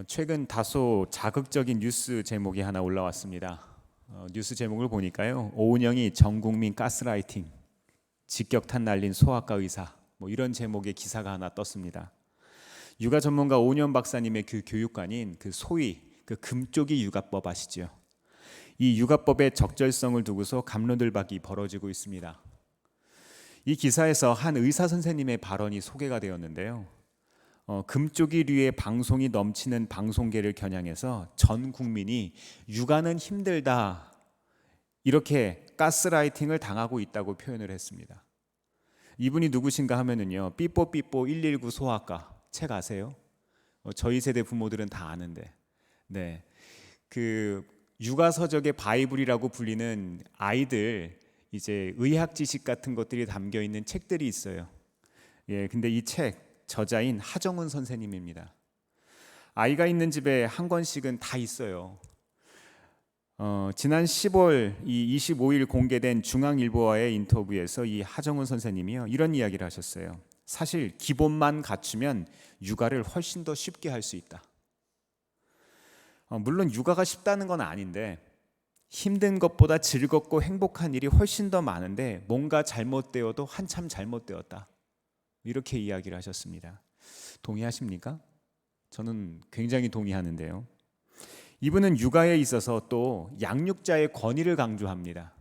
최근 다소 자극적인 뉴스 제목이 하나 올라왔습니다. 뉴스 제목을 보니까요, 오은영이 전국민 가스라이팅, 직격탄 날린 소아과 의사, 이런 제목의 기사가 하나 떴습니다. 육아 전문가 오은영 박사님의 그 교육관인 소위 금쪽이 육아법 아시죠? 이 육아법의 적절성을 두고서 갑론들박이 벌어지고 있습니다. 이 기사에서 한 의사 선생님의 발언이 소개가 되었는데요. 금쪽이류의 방송이 넘치는 방송계를 겨냥해서 전 국민이 육아는 힘들다, 이렇게 가스라이팅을 당하고 있다고 표현을 했습니다. 이분이 누구신가 하면은요, 삐뽀삐뽀 119 소아과 책 아세요? 저희 세대 부모들은 다 아는데, 육아 서적의 바이블이라고 불리는 아이들 이제 의학 지식 같은 것들이 담겨 있는 책들이 있어요. 근데 이 책 저자인 하정은 선생님입니다. 아이가 있는 집에 한 권씩은 다 있어요. 지난 10월 25일 공개된 중앙일보와의 인터뷰에서 이 하정은 선생님이요, 이런 이야기를 하셨어요. 사실 기본만 갖추면 육아를 훨씬 더 쉽게 할 수 있다. 물론 육아가 쉽다는 건 아닌데 힘든 것보다 즐겁고 행복한 일이 훨씬 더 많은데 뭔가 잘못되어도 한참 잘못되었다, 이렇게 이야기를 하셨습니다. 동의하십니까? 저는 굉장히 동의하는데요. 이분은 육아에 있어서 또 양육자의 권위를 강조합니다.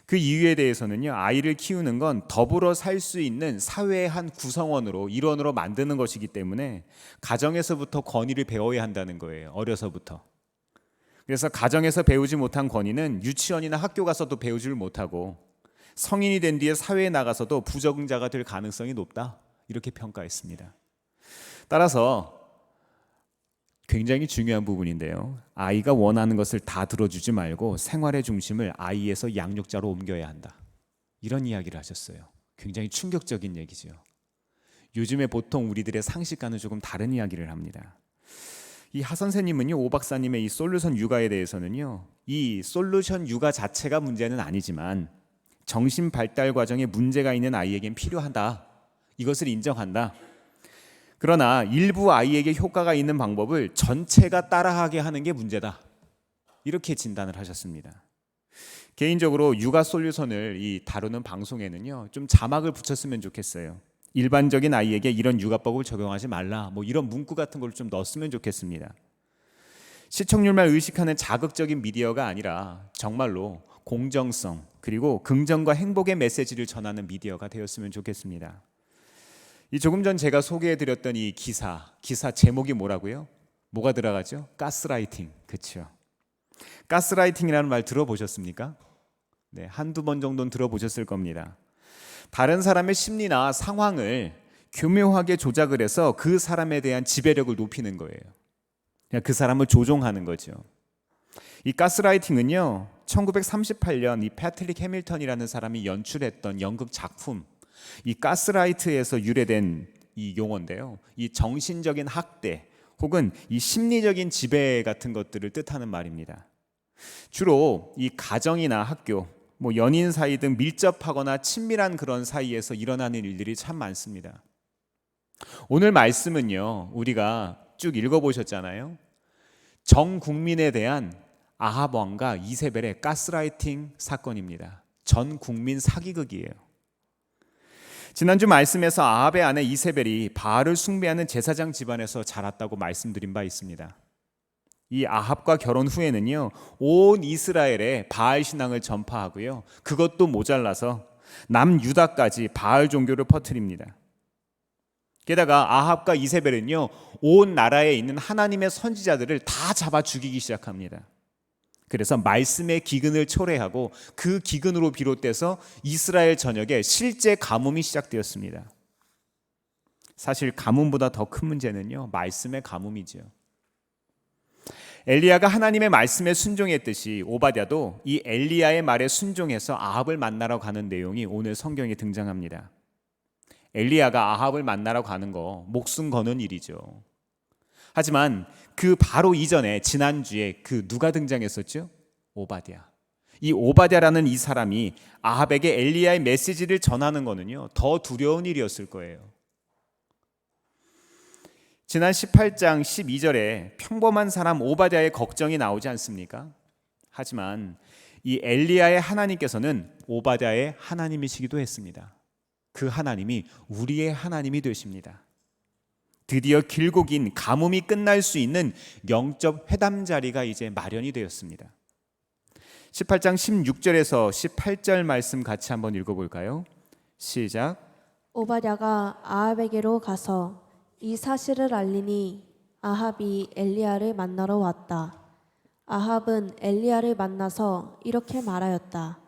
그 이유에 대해서는요, 아이를 키우는 건 더불어 살 수 있는 사회의 한 구성원으로, 일원으로 만드는 것이기 때문에 가정에서부터 권위를 배워야 한다는 거예요. 어려서부터. 그래서 가정에서 배우지 못한 권위는 유치원이나 학교 가서도 배우지를 못하고 성인이 된 뒤에 사회에 나가서도 부적응자가 될 가능성이 높다, 이렇게 평가했습니다. 따라서 굉장히 중요한 부분인데요, 아이가 원하는 것을 다 들어주지 말고 생활의 중심을 아이에서 양육자로 옮겨야 한다, 이런 이야기를 하셨어요. 굉장히 충격적인 얘기죠. 요즘에 보통 우리들의 상식과는 조금 다른 이야기를 합니다. 이 하 선생님은요, 오 박사님의 이 솔루션 육아에 대해서는요, 이 솔루션 육아 자체가 문제는 아니지만 정신 발달 과정에 문제가 있는 아이에겐 필요하다, 이것을 인정한다. 그러나 일부 아이에게 효과가 있는 방법을 전체가 따라하게 하는 게 문제다, 이렇게 진단을 하셨습니다. 개인적으로 육아 솔루션을 다루는 방송에는요, 좀 자막을 붙였으면 좋겠어요. 일반적인 아이에게 이런 육아법을 적용하지 말라, 이런 문구 같은 걸 좀 넣었으면 좋겠습니다. 시청률만 의식하는 자극적인 미디어가 아니라 정말로 공정성 그리고 긍정과 행복의 메시지를 전하는 미디어가 되었으면 좋겠습니다. 조금 전 제가 소개해드렸던 이 기사 제목이 뭐라고요? 뭐가 들어가죠? 가스라이팅. 그렇죠? 가스라이팅이라는 말 들어보셨습니까? 한두 번 정도는 들어보셨을 겁니다. 다른 사람의 심리나 상황을 교묘하게 조작을 해서 그 사람에 대한 지배력을 높이는 거예요. 그냥 그 사람을 조종하는 거죠. 이 가스라이팅은요, 1938년 이 패트릭 해밀턴이라는 사람이 연출했던 연극 작품, 이 가스라이트에서 유래된 이 용어인데요, 이 정신적인 학대 혹은 이 심리적인 지배 같은 것들을 뜻하는 말입니다. 주로 이 가정이나 학교, 연인 사이 등 밀접하거나 친밀한 그런 사이에서 일어나는 일들이 참 많습니다. 오늘 말씀은요, 우리가 쭉 읽어보셨잖아요. 전 국민에 대한 아합 왕과 이세벨의 가스라이팅 사건입니다. 전 국민 사기극이에요. 지난주 말씀에서 아합의 아내 이세벨이 바알을 숭배하는 제사장 집안에서 자랐다고 말씀드린 바 있습니다. 이 아합과 결혼 후에는요, 온 이스라엘에 바알 신앙을 전파하고요, 그것도 모자라서 남유다까지 바알 종교를 퍼뜨립니다. 게다가 아합과 이세벨은요, 온 나라에 있는 하나님의 선지자들을 다 잡아 죽이기 시작합니다. 그래서 말씀의 기근을 초래하고 그 기근으로 비롯돼서 이스라엘 전역에 실제 가뭄이 시작되었습니다. 사실 가뭄보다 더 큰 문제는요, 말씀의 가뭄이죠. 엘리야가 하나님의 말씀에 순종했듯이 오바댜도 이 엘리야의 말에 순종해서 아합을 만나러 가는 내용이 오늘 성경에 등장합니다. 엘리야가 아합을 만나러 가는 거 목숨 거는 일이죠. 하지만 그 바로 이전에 지난주에 누가 등장했었죠? 오바댜. 이 오바댜라는 이 사람이 아합에게 엘리야의 메시지를 전하는 거는요, 더 두려운 일이었을 거예요. 지난 18장 12절에 평범한 사람 오바댜의 걱정이 나오지 않습니까? 하지만 이 엘리야의 하나님께서는 오바댜의 하나님이시기도 했습니다. 그 하나님이 우리의 하나님이 되십니다. 드디어 길고 긴 가뭄이 끝날 수 있는 영적 회담 자리가 이제 마련이 되었습니다. 18장 16절에서 18절 말씀 같이 한번 읽어볼까요? 시작. 오바댜가 아합에게로 가서 이 사실을 알리니 아합이 엘리야를 만나러 왔다. 아합은 엘리야를 만나서 이렇게 말하였다.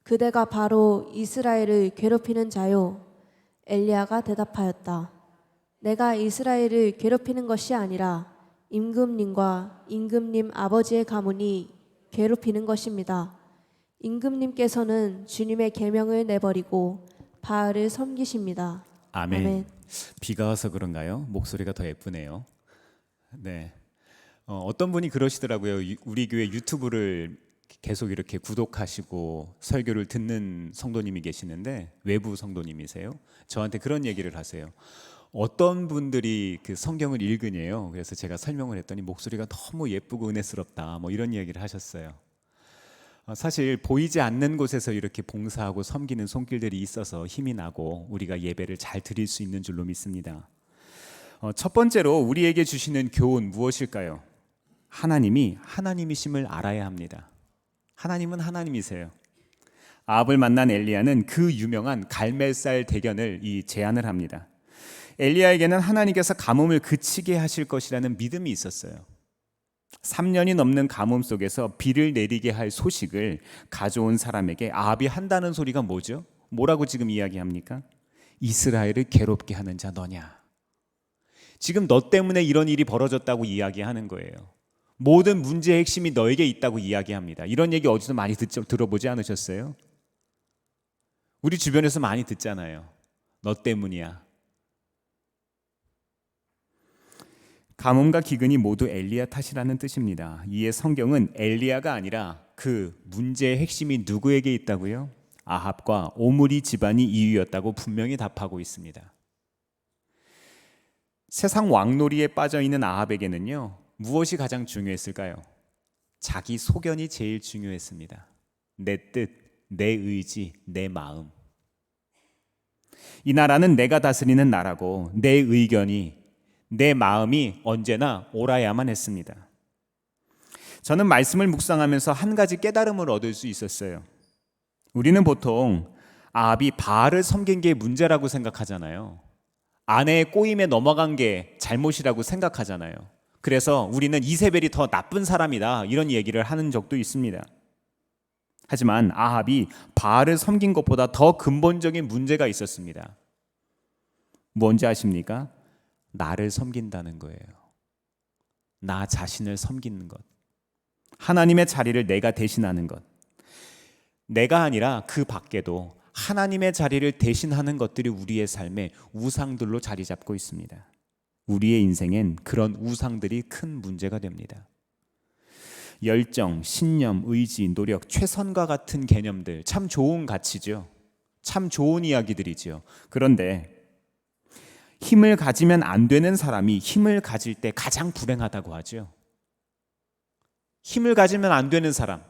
그대가 바로 이스라엘을 괴롭히는 자요. 엘리야가 대답하였다. 내가 이스라엘을 괴롭히는 것이 아니라 임금님과 임금님 아버지의 가문이 괴롭히는 것입니다. 임금님께서는 주님의 계명을 내버리고 바알을 섬기십니다. 아멘. 아멘. 비가 와서 그런가요? 목소리가 더 예쁘네요. 네. 어떤 분이 그러시더라고요. 우리 교회 유튜브를 계속 이렇게 구독하시고 설교를 듣는 성도님이 계시는데 외부 성도님이세요. 저한테 그런 얘기를 하세요. 어떤 분들이 그 성경을 읽으냐요. 그래서 제가 설명을 했더니 목소리가 너무 예쁘고 은혜스럽다. 뭐 이런 얘기를 하셨어요. 사실 보이지 않는 곳에서 이렇게 봉사하고 섬기는 손길들이 있어서 힘이 나고 우리가 예배를 잘 드릴 수 있는 줄로 믿습니다. 첫 번째로 우리에게 주시는 교훈 무엇일까요? 하나님이 하나님이심을 알아야 합니다. 하나님은 하나님이세요. 아합을 만난 엘리야는 그 유명한 갈멜살 대견을 제안을 합니다. 엘리야에게는 하나님께서 가뭄을 그치게 하실 것이라는 믿음이 있었어요. 3년이 넘는 가뭄 속에서 비를 내리게 할 소식을 가져온 사람에게 아합이 한다는 소리가 뭐죠? 뭐라고 지금 이야기합니까? 이스라엘을 괴롭게 하는 자 너냐? 지금 너 때문에 이런 일이 벌어졌다고 이야기하는 거예요. 모든 문제의 핵심이 너에게 있다고 이야기합니다. 이런 얘기 어디서 많이 들어보지 않으셨어요? 우리 주변에서 많이 듣잖아요. 너 때문이야. 가뭄과 기근이 모두 엘리야 탓이라는 뜻입니다. 이에 성경은 엘리야가 아니라 그 문제의 핵심이 누구에게 있다고요? 아합과 오므리 집안이 이유였다고 분명히 답하고 있습니다. 세상 왕놀이에 빠져있는 아합에게는요, 무엇이 가장 중요했을까요? 자기 소견이 제일 중요했습니다. 내 뜻, 내 의지, 내 마음. 이 나라는 내가 다스리는 나라고 내 의견이, 내 마음이 언제나 옳아야만 했습니다. 저는 말씀을 묵상하면서 한 가지 깨달음을 얻을 수 있었어요. 우리는 보통 아합이 바알을 섬긴 게 문제라고 생각하잖아요. 아내의 꼬임에 넘어간 게 잘못이라고 생각하잖아요. 그래서 우리는 이세벨이 더 나쁜 사람이다 이런 얘기를 하는 적도 있습니다. 하지만 아합이 바알을 섬긴 것보다 더 근본적인 문제가 있었습니다. 뭔지 아십니까? 나를 섬긴다는 거예요. 나 자신을 섬기는 것. 하나님의 자리를 내가 대신하는 것. 내가 아니라 그 밖에도 하나님의 자리를 대신하는 것들이 우리의 삶에 우상들로 자리 잡고 있습니다. 우리의 인생엔 그런 우상들이 큰 문제가 됩니다. 열정, 신념, 의지, 노력, 최선과 같은 개념들 참 좋은 가치죠. 참 좋은 이야기들이죠. 그런데 힘을 가지면 안 되는 사람이 힘을 가질 때 가장 불행하다고 하죠. 힘을 가지면 안 되는 사람.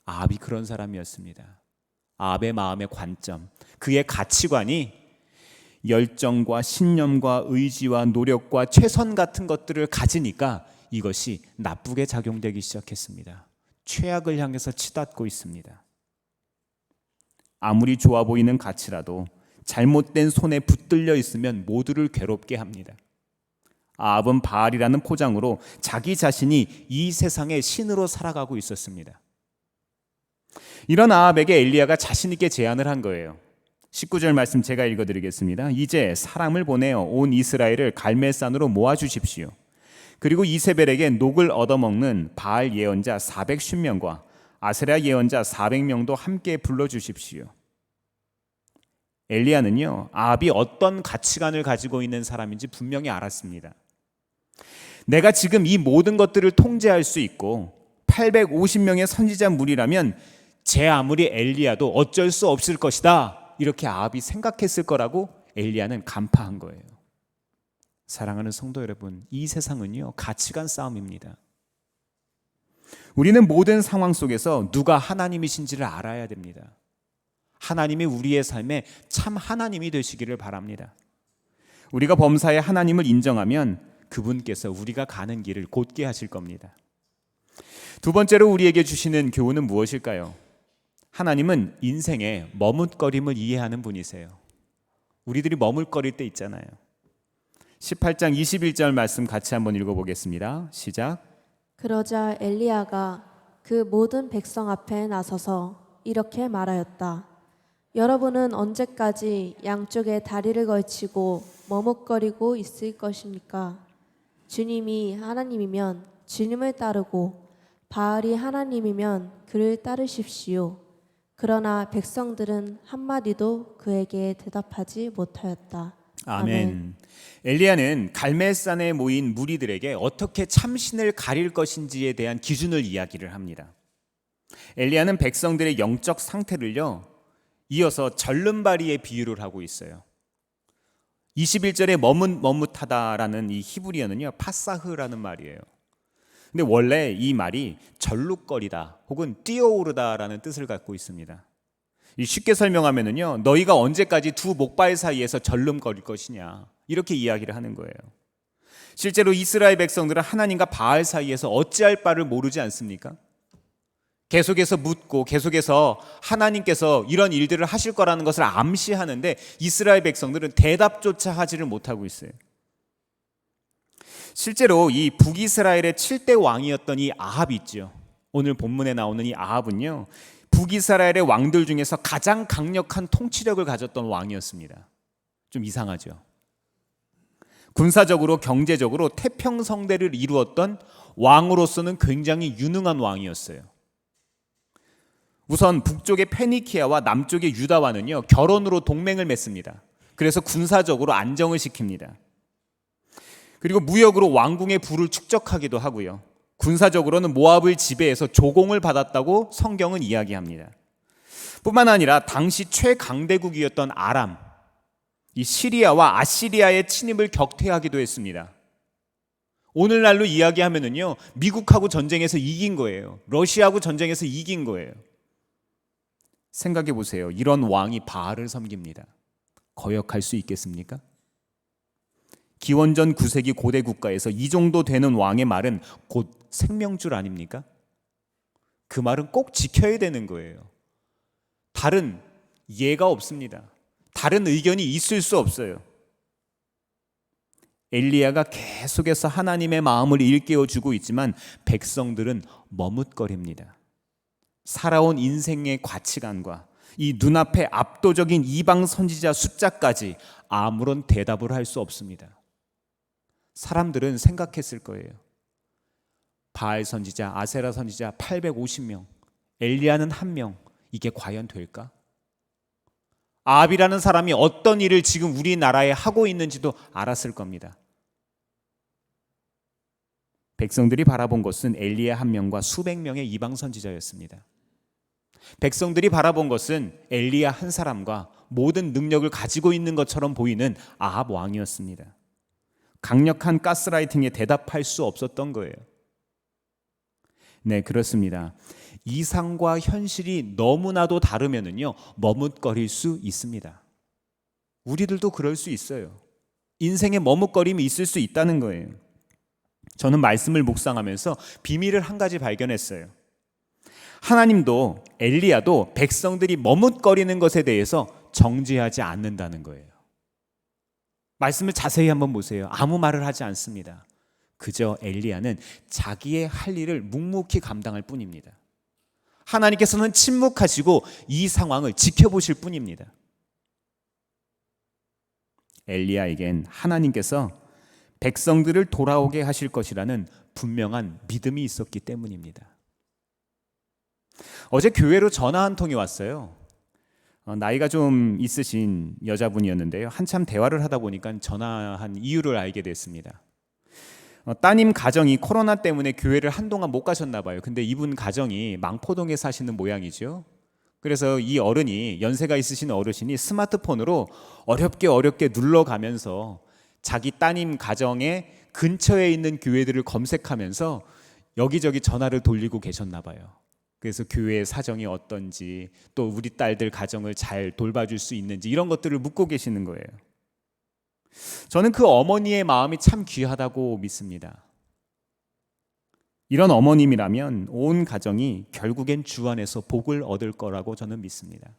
아합이 그런 사람이었습니다. 아합의 마음의 관점, 그의 가치관이 열정과 신념과 의지와 노력과 최선 같은 것들을 가지니까 이것이 나쁘게 작용되기 시작했습니다. 최악을 향해서 치닫고 있습니다. 아무리 좋아 보이는 가치라도 잘못된 손에 붙들려 있으면 모두를 괴롭게 합니다. 아합은 바알이라는 포장으로 자기 자신이 이 세상의 신으로 살아가고 있었습니다. 이런 아합에게 엘리야가 자신 있게 제안을 한 거예요. 19절 말씀 제가 읽어드리겠습니다. 이제 사람을 보내어 온 이스라엘을 갈멜산으로 모아주십시오. 그리고 이세벨에게 녹을 얻어먹는 바알 예언자 410명과 아세라 예언자 400명도 함께 불러주십시오. 엘리야는요, 아합이 어떤 가치관을 가지고 있는 사람인지 분명히 알았습니다. 내가 지금 이 모든 것들을 통제할 수 있고 850명의 선지자 무리라면 제 아무리 엘리야도 어쩔 수 없을 것이다. 이렇게 아합이 생각했을 거라고 엘리야는 간파한 거예요. 사랑하는 성도 여러분, 이 세상은요, 가치관 싸움입니다. 우리는 모든 상황 속에서 누가 하나님이신지를 알아야 됩니다. 하나님이 우리의 삶에 참 하나님이 되시기를 바랍니다. 우리가 범사에 하나님을 인정하면 그분께서 우리가 가는 길을 곧게 하실 겁니다. 두 번째로 우리에게 주시는 교훈은 무엇일까요? 하나님은 인생의 머뭇거림을 이해하는 분이세요. 우리들이 머물거릴 때 있잖아요. 18장 21절 말씀 같이 한번 읽어보겠습니다. 시작. 그러자 엘리야가 그 모든 백성 앞에 나서서 이렇게 말하였다. 여러분은 언제까지 양쪽에 다리를 걸치고 머뭇거리고 있을 것입니까? 주님이 하나님이면 주님을 따르고 바알이 하나님이면 그를 따르십시오. 그러나 백성들은 한마디도 그에게 대답하지 못하였다. 아멘. 엘리야는 갈멜산에 모인 무리들에게 어떻게 참신을 가릴 것인지에 대한 기준을 이야기를 합니다. 엘리야는 백성들의 영적 상태를요, 이어서 절름발이의 비유를 하고 있어요. 21절에 머뭇머뭇하다라는 이 히브리어는요, 파사흐라는 말이에요. 근데 원래 이 말이 절룩거리다 혹은 뛰어오르다라는 뜻을 갖고 있습니다. 쉽게 설명하면은요, 너희가 언제까지 두 목발 사이에서 절름거릴 것이냐, 이렇게 이야기를 하는 거예요. 실제로 이스라엘 백성들은 하나님과 바알 사이에서 어찌할 바를 모르지 않습니까? 계속해서 묻고 계속해서 하나님께서 이런 일들을 하실 거라는 것을 암시하는데 이스라엘 백성들은 대답조차 하지를 못하고 있어요. 실제로 이 북이스라엘의 7대 왕이었던 이 아합이 있죠. 오늘 본문에 나오는 이 아합은요, 북이스라엘의 왕들 중에서 가장 강력한 통치력을 가졌던 왕이었습니다. 좀 이상하죠. 군사적으로 경제적으로 태평성대를 이루었던 왕으로서는 굉장히 유능한 왕이었어요. 우선 북쪽의 페니키아와 남쪽의 유다와는요, 결혼으로 동맹을 맺습니다. 그래서 군사적으로 안정을 시킵니다. 그리고 무역으로 왕궁의 부를 축적하기도 하고요. 군사적으로는 모압을 지배해서 조공을 받았다고 성경은 이야기합니다. 뿐만 아니라 당시 최강대국이었던 아람, 이 시리아와 아시리아의 침입을 격퇴하기도 했습니다. 오늘날로 이야기하면은요, 미국하고 전쟁에서 이긴 거예요. 러시아하고 전쟁에서 이긴 거예요. 생각해 보세요. 이런 왕이 바알을 섬깁니다. 거역할 수 있겠습니까? 기원전 9세기 고대 국가에서 이 정도 되는 왕의 말은 곧 생명줄 아닙니까? 그 말은 꼭 지켜야 되는 거예요. 다른 예가 없습니다. 다른 의견이 있을 수 없어요. 엘리야가 계속해서 하나님의 마음을 일깨워주고 있지만 백성들은 머뭇거립니다. 살아온 인생의 가치관과 이 눈앞의 압도적인 이방 선지자 숫자까지 아무런 대답을 할 수 없습니다. 사람들은 생각했을 거예요. 바알 선지자, 아세라 선지자 850명, 엘리야는 1명, 이게 과연 될까? 아합이라는 사람이 어떤 일을 지금 우리나라에 하고 있는지도 알았을 겁니다. 백성들이 바라본 것은 엘리야 1명과 수백 명의 이방 선지자였습니다. 백성들이 바라본 것은 엘리야 한 사람과 모든 능력을 가지고 있는 것처럼 보이는 아합 왕이었습니다. 강력한 가스라이팅에 대답할 수 없었던 거예요. 네, 그렇습니다. 이상과 현실이 너무나도 다르면은요, 머뭇거릴 수 있습니다. 우리들도 그럴 수 있어요. 인생에 머뭇거림이 있을 수 있다는 거예요. 저는 말씀을 묵상하면서 비밀을 한 가지 발견했어요. 하나님도 엘리야도 백성들이 머뭇거리는 것에 대해서 정죄하지 않는다는 거예요. 말씀을 자세히 한번 보세요. 아무 말을 하지 않습니다. 그저 엘리야는 자기의 할 일을 묵묵히 감당할 뿐입니다. 하나님께서는 침묵하시고 이 상황을 지켜보실 뿐입니다. 엘리야에겐 하나님께서 백성들을 돌아오게 하실 것이라는 분명한 믿음이 있었기 때문입니다. 어제 교회로 전화 한 통이 왔어요. 나이가 좀 있으신 여자분이었는데요. 한참 대화를 하다 보니까 전화한 이유를 알게 됐습니다. 따님 가정이 코로나 때문에 교회를 한동안 못 가셨나 봐요. 근데 이분 가정이 망포동에 사시는 모양이죠. 그래서 이 어른이, 연세가 있으신 어르신이 스마트폰으로 어렵게 눌러가면서 자기 따님 가정의 근처에 있는 교회들을 검색하면서 여기저기 전화를 돌리고 계셨나 봐요. 그래서 교회의 사정이 어떤지, 또 우리 딸들 가정을 잘 돌봐줄 수 있는지 이런 것들을 묻고 계시는 거예요. 저는 그 어머니의 마음이 참 귀하다고 믿습니다. 이런 어머님이라면 온 가정이 결국엔 주 안에서 복을 얻을 거라고 저는 믿습니다.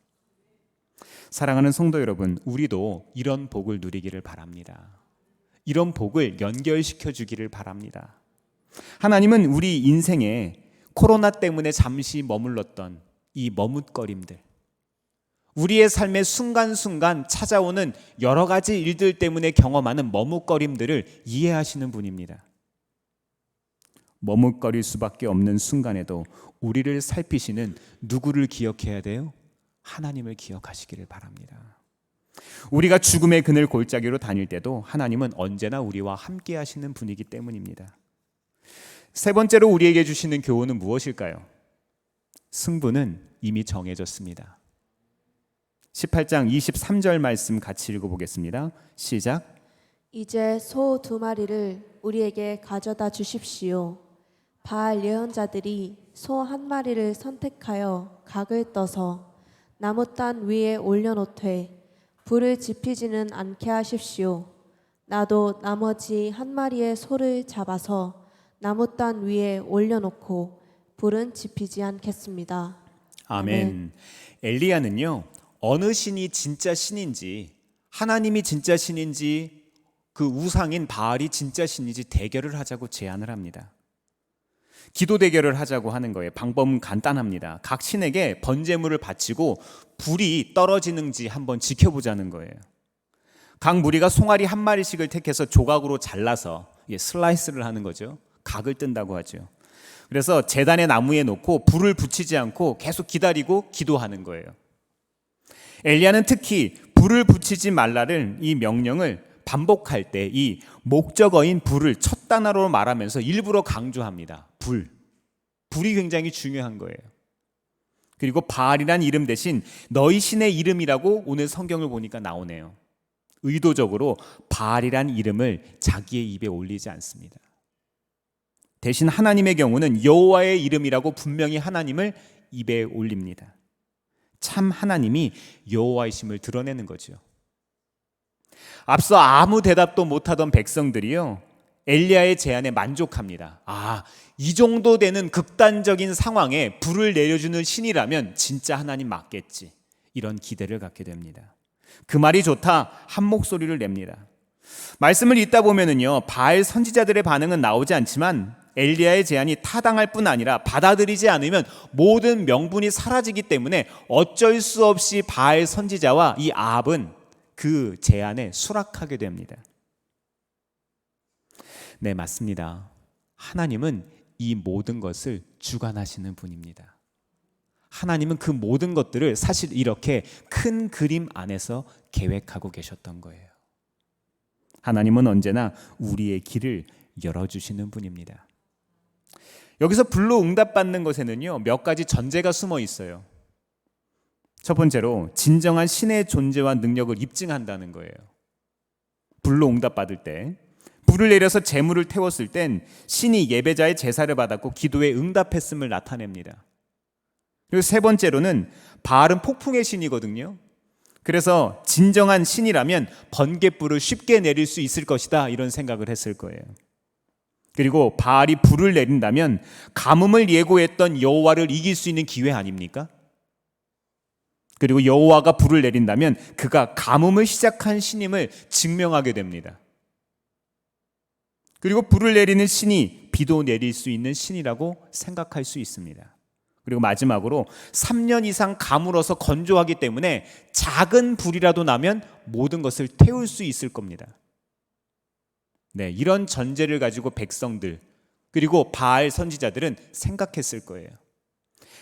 사랑하는 성도 여러분, 우리도 이런 복을 누리기를 바랍니다. 이런 복을 연결시켜 주기를 바랍니다. 하나님은 우리 인생에 코로나 때문에 잠시 머물렀던 이 머뭇거림들, 우리의 삶의 순간순간 찾아오는 여러 가지 일들 때문에 경험하는 머뭇거림들을 이해하시는 분입니다. 머뭇거릴 수밖에 없는 순간에도 우리를 살피시는 누구를 기억해야 돼요? 하나님을 기억하시기를 바랍니다. 우리가 죽음의 그늘 골짜기로 다닐 때도 하나님은 언제나 우리와 함께 하시는 분이기 때문입니다. 세 번째로 우리에게 주시는 교훈은 무엇일까요? 승부는 이미 정해졌습니다. 18장 23절 말씀 같이 읽어보겠습니다. 시작. 이제 소 2마리를 우리에게 가져다 주십시오. 바알 예언자들이 소 1마리를 선택하여 각을 떠서 나무단 위에 올려놓되 불을 지피지는 않게 하십시오. 나도 나머지 1마리의 소를 잡아서 나무단 위에 올려놓고 불은 지피지 않겠습니다. 아멘. 엘리야는요, 어느 신이 진짜 신인지, 하나님이 진짜 신인지, 그 우상인 바알이 진짜 신인지 대결을 하자고 제안을 합니다. 기도 대결을 하자고 하는 거예요. 방법은 간단합니다. 각 신에게 번제물을 바치고 불이 떨어지는지 한번 지켜보자는 거예요. 각 무리가 송아리 1마리씩을 택해서 조각으로 잘라서 슬라이스를 하는 거죠. 각을 뜬다고 하죠. 그래서 제단의 나무에 놓고 불을 붙이지 않고 계속 기다리고 기도하는 거예요. 엘리야는 특히 불을 붙이지 말라를 이 명령을 반복할 때 이 목적어인 불을 첫 단어로 말하면서 일부러 강조합니다. 불이 굉장히 중요한 거예요. 그리고 바알이란 이름 대신 너희 신의 이름이라고 오늘 성경을 보니까 나오네요. 의도적으로 바알이란 이름을 자기의 입에 올리지 않습니다. 대신 하나님의 경우는 여호와의 이름이라고 분명히 하나님을 입에 올립니다. 참 하나님이 여호와이심을 드러내는 거죠. 앞서 아무 대답도 못하던 백성들이요, 엘리야의 제안에 만족합니다. 이 정도 되는 극단적인 상황에 불을 내려주는 신이라면 진짜 하나님 맞겠지, 이런 기대를 갖게 됩니다. 그 말이 좋다, 한 목소리를 냅니다. 말씀을 읽다 보면은요, 바알 선지자들의 반응은 나오지 않지만 엘리야의 제안이 타당할 뿐 아니라 받아들이지 않으면 모든 명분이 사라지기 때문에 어쩔 수 없이 바알 선지자와 이 아합은 그 제안에 수락하게 됩니다. 네, 맞습니다. 하나님은 이 모든 것을 주관하시는 분입니다. 하나님은 그 모든 것들을 사실 이렇게 큰 그림 안에서 계획하고 계셨던 거예요. 하나님은 언제나 우리의 길을 열어주시는 분입니다. 여기서 불로 응답받는 것에는요, 몇 가지 전제가 숨어 있어요. 첫 번째로 진정한 신의 존재와 능력을 입증한다는 거예요. 불로 응답받을 때, 불을 내려서 제물을 태웠을 땐 신이 예배자의 제사를 받았고 기도에 응답했음을 나타냅니다. 그리고 세 번째로는 바알은 폭풍의 신이거든요. 그래서 진정한 신이라면 번갯불을 쉽게 내릴 수 있을 것이다, 이런 생각을 했을 거예요. 그리고 바알이 불을 내린다면 가뭄을 예고했던 여호와를 이길 수 있는 기회 아닙니까? 그리고 여호와가 불을 내린다면 그가 가뭄을 시작한 신임을 증명하게 됩니다. 그리고 불을 내리는 신이 비도 내릴 수 있는 신이라고 생각할 수 있습니다. 그리고 마지막으로 3년 이상 가물어서 건조하기 때문에 작은 불이라도 나면 모든 것을 태울 수 있을 겁니다. 네, 이런 전제를 가지고 백성들 그리고 바알 선지자들은 생각했을 거예요.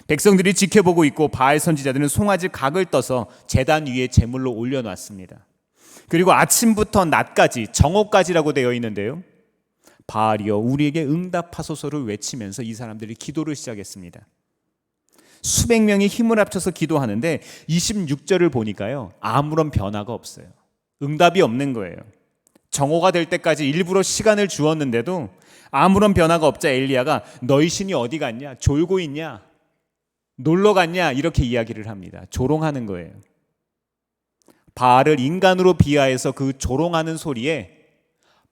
백성들이 지켜보고 있고 바알 선지자들은 송아지 각을 떠서 제단 위에 제물로 올려놨습니다. 그리고 아침부터 낮까지, 정오까지라고 되어 있는데요, 바알이여 우리에게 응답하소서를 외치면서 이 사람들이 기도를 시작했습니다. 수백 명이 힘을 합쳐서 기도하는데 26절을 보니까요, 아무런 변화가 없어요. 응답이 없는 거예요. 정오가 될 때까지 일부러 시간을 주었는데도 아무런 변화가 없자 엘리야가 너희 신이 어디 갔냐? 졸고 있냐? 놀러 갔냐? 이렇게 이야기를 합니다. 조롱하는 거예요. 바알을 인간으로 비하해서 그 조롱하는 소리에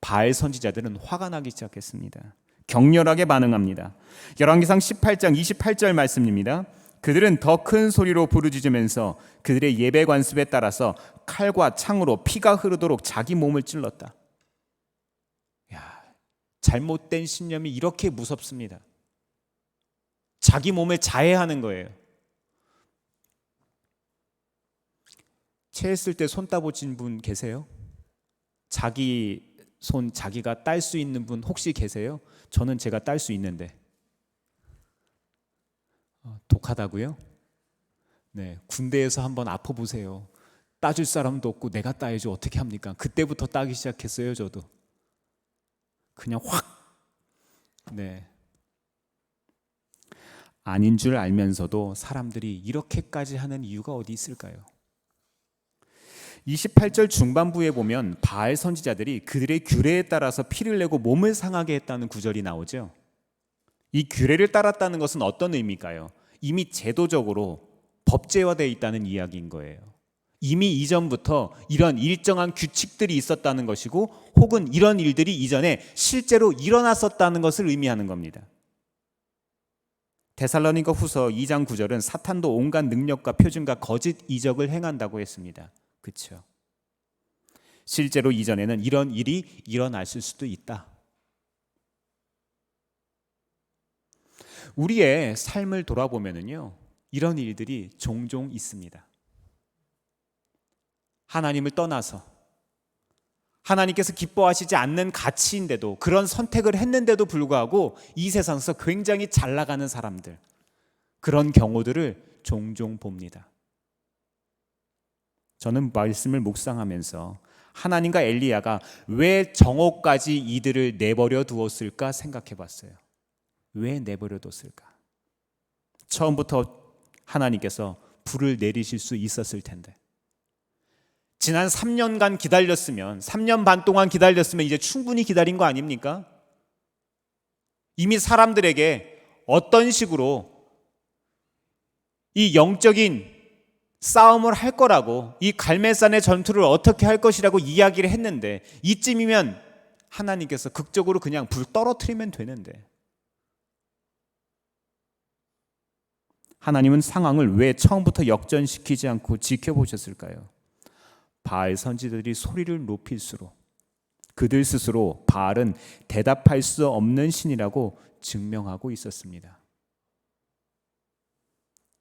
바알 선지자들은 화가 나기 시작했습니다. 격렬하게 반응합니다. 열왕기상 18장 28절 말씀입니다. 그들은 더 큰 소리로 부르짖으면서 그들의 예배 관습에 따라서 칼과 창으로 피가 흐르도록 자기 몸을 찔렀다. 야, 잘못된 신념이 이렇게 무섭습니다. 자기 몸을 자해하는 거예요. 체했을 때 손 따보신 분 계세요? 자기 손 자기가 딸 수 있는 분 혹시 계세요? 저는 제가 딸 수 있는데. 독하다고요? 네, 군대에서 한번 아파보세요. 따줄 사람도 없고 내가 따야지 어떻게 합니까? 그때부터 따기 시작했어요. 저도 그냥 확. 네, 아닌 줄 알면서도 사람들이 이렇게까지 하는 이유가 어디 있을까요? 28절 중반부에 보면 바알 선지자들이 그들의 규례에 따라서 피를 내고 몸을 상하게 했다는 구절이 나오죠. 이 규례를 따랐다는 것은 어떤 의미일까요? 이미 제도적으로 법제화되어 있다는 이야기인 거예요. 이미 이전부터 이런 일정한 규칙들이 있었다는 것이고 혹은 이런 일들이 이전에 실제로 일어났었다는 것을 의미하는 겁니다. 데살로니가 후서 2장 9절은 사탄도 온갖 능력과 표준과 거짓 이적을 행한다고 했습니다. 그렇죠? 실제로 이전에는 이런 일이 일어났을 수도 있다. 우리의 삶을 돌아보면은요, 이런 일들이 종종 있습니다. 하나님을 떠나서 하나님께서 기뻐하시지 않는 가치인데도 그런 선택을 했는데도 불구하고 이 세상에서 굉장히 잘 나가는 사람들, 그런 경우들을 종종 봅니다. 저는 말씀을 묵상하면서 하나님과 엘리야가 왜 정오까지 이들을 내버려 두었을까 생각해 봤어요. 왜 내버려 뒀을까? 처음부터 하나님께서 불을 내리실 수 있었을 텐데, 지난 3년간 기다렸으면, 3년 반 동안 기다렸으면 이제 충분히 기다린 거 아닙니까? 이미 사람들에게 어떤 식으로 이 영적인 싸움을 할 거라고, 이 갈멜산의 전투를 어떻게 할 것이라고 이야기를 했는데, 이쯤이면 하나님께서 극적으로 그냥 불 떨어뜨리면 되는데, 하나님은 상황을 왜 처음부터 역전시키지 않고 지켜보셨을까요? 바알 선지자들이 소리를 높일수록 그들 스스로 바알은 대답할 수 없는 신이라고 증명하고 있었습니다.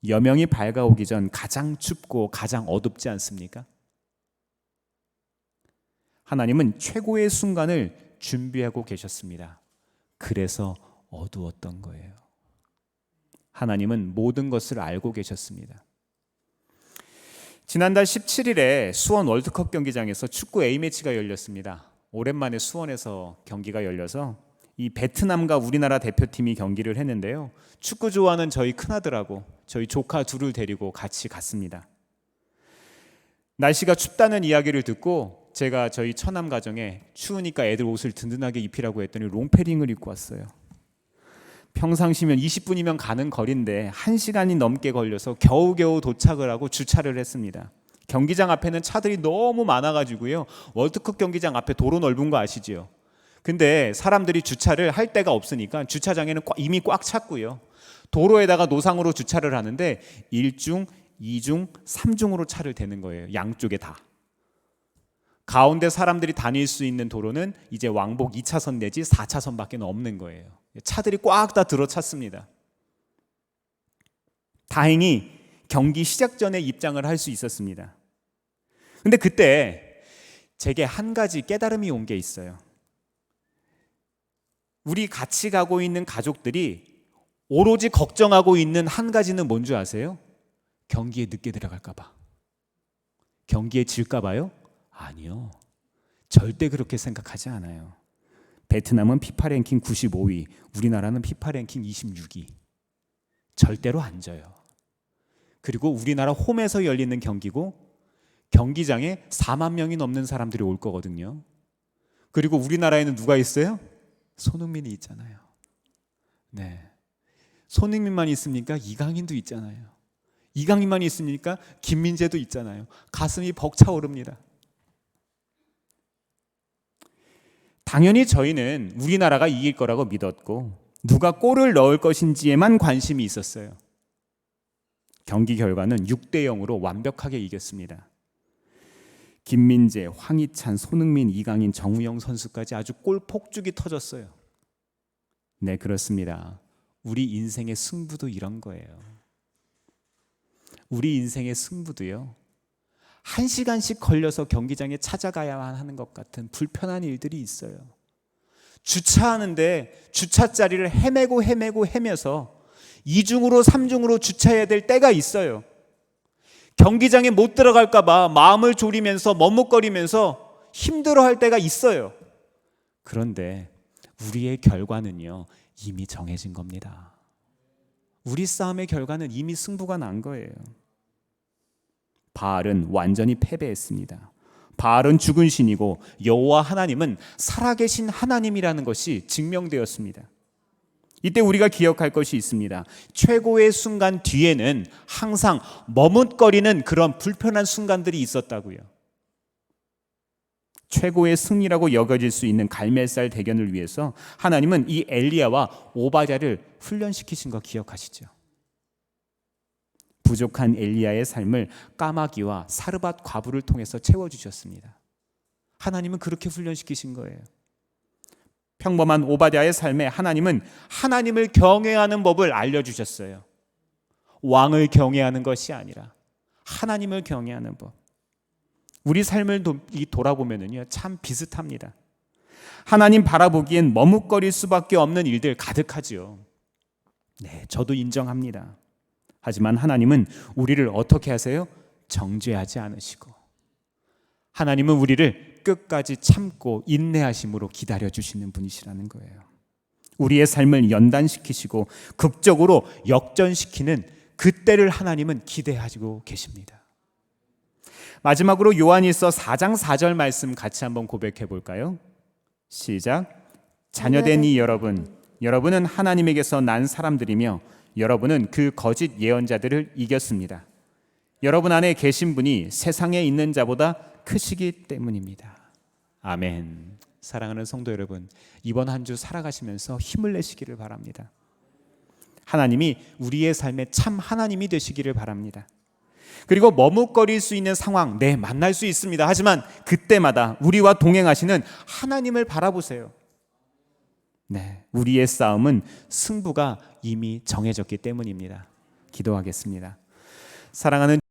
여명이 밝아오기 전 가장 춥고 가장 어둡지 않습니까? 하나님은 최고의 순간을 준비하고 계셨습니다. 그래서 어두웠던 거예요. 하나님은 모든 것을 알고 계셨습니다. 지난달 17일에 수원 월드컵 경기장에서 축구 A매치가 열렸습니다. 오랜만에 수원에서 경기가 열려서 이 베트남과 우리나라 대표팀이 경기를 했는데요. 축구 좋아하는 저희 큰아들하고 저희 조카 둘을 데리고 같이 갔습니다. 날씨가 춥다는 이야기를 듣고 제가 저희 처남 가정에 추우니까 애들 옷을 든든하게 입히라고 했더니 롱패딩을 입고 왔어요. 평상시면 20분이면 가는 거리인데 1시간이 넘게 걸려서 겨우겨우 도착을 하고 주차를 했습니다. 경기장 앞에는 차들이 너무 많아가지고요. 월드컵 경기장 앞에 도로 넓은 거 아시죠? 근데 사람들이 주차를 할 데가 없으니까 주차장에는 이미 꽉 찼고요. 도로에다가 노상으로 주차를 하는데 1중, 2중, 3중으로 차를 대는 거예요. 양쪽에 다. 가운데 사람들이 다닐 수 있는 도로는 이제 왕복 2차선 내지 4차선밖에 없는 거예요. 차들이 꽉 다 들어찼습니다. 다행히 경기 시작 전에 입장을 할 수 있었습니다. 근데 그때 제게 한 가지 깨달음이 온 게 있어요. 우리 같이 가고 있는 가족들이 오로지 걱정하고 있는 한 가지는 뭔지 아세요? 경기에 늦게 들어갈까 봐. 경기에 질까 봐요? 아니요. 절대 그렇게 생각하지 않아요. 베트남은 피파 랭킹 95위, 우리나라는 피파 랭킹 26위. 절대로 안 져요. 그리고 우리나라 홈에서 열리는 경기고 경기장에 4만 명이 넘는 사람들이 올 거거든요. 그리고 우리나라에는 누가 있어요? 손흥민이 있잖아요. 네. 손흥민만 있습니까? 이강인도 있잖아요. 이강인만 있습니까? 김민재도 있잖아요. 가슴이 벅차오릅니다. 당연히 저희는 우리나라가 이길 거라고 믿었고 누가 골을 넣을 것인지에만 관심이 있었어요. 경기 결과는 6대0으로 완벽하게 이겼습니다. 김민재, 황희찬, 손흥민, 이강인, 정우영 선수까지 아주 골 폭죽이 터졌어요. 네, 그렇습니다. 우리 인생의 승부도 이런 거예요. 우리 인생의 승부도요, 1시간씩 걸려서 경기장에 찾아가야만 하는 것 같은 불편한 일들이 있어요. 주차하는데 주차자리를 헤매면서 2중으로 3중으로 주차해야 될 때가 있어요. 경기장에 못 들어갈까 봐 마음을 졸이면서 머뭇거리면서 힘들어할 때가 있어요. 그런데 우리의 결과는요, 이미 정해진 겁니다. 우리 싸움의 결과는 이미 승부가 난 거예요. 바알은 완전히 패배했습니다. 바알은 죽은 신이고 여호와 하나님은 살아계신 하나님이라는 것이 증명되었습니다. 이때 우리가 기억할 것이 있습니다. 최고의 순간 뒤에는 항상 머뭇거리는 그런 불편한 순간들이 있었다고요. 최고의 승리라고 여겨질 수 있는 갈멜살 대견을 위해서 하나님은 이 엘리야와 오바댜를 훈련시키신 거 기억하시죠? 부족한 엘리야의 삶을 까마귀와 사르밧 과부를 통해서 채워주셨습니다. 하나님은 그렇게 훈련시키신 거예요. 평범한 오바댜의 삶에 하나님은 하나님을 경외하는 법을 알려주셨어요. 왕을 경외하는 것이 아니라 하나님을 경외하는 법. 우리 삶을 돌아보면요, 참 비슷합니다. 하나님 바라보기엔 머뭇거릴 수밖에 없는 일들 가득하지요. 네, 저도 인정합니다. 하지만 하나님은 우리를 어떻게 하세요? 정죄하지 않으시고, 하나님은 우리를 끝까지 참고 인내하심으로 기다려주시는 분이시라는 거예요. 우리의 삶을 연단시키시고 극적으로 역전시키는 그때를 하나님은 기대하시고 계십니다. 마지막으로 요한일서 4장 4절 말씀 같이 한번 고백해 볼까요? 시작. 자녀된 이 여러분은 하나님에게서 난 사람들이며 여러분은 그 거짓 예언자들을 이겼습니다. 여러분 안에 계신 분이 세상에 있는 자보다 크시기 때문입니다. 아멘. 사랑하는 성도 여러분, 이번 한 주 살아가시면서 힘을 내시기를 바랍니다. 하나님이 우리의 삶에 참 하나님이 되시기를 바랍니다. 그리고 머뭇거릴 수 있는 상황, 네, 만날 수 있습니다. 하지만 그때마다 우리와 동행하시는 하나님을 바라보세요. 네, 우리의 싸움은 승부가 이미 정해졌기 때문입니다. 기도하겠습니다. 사랑하는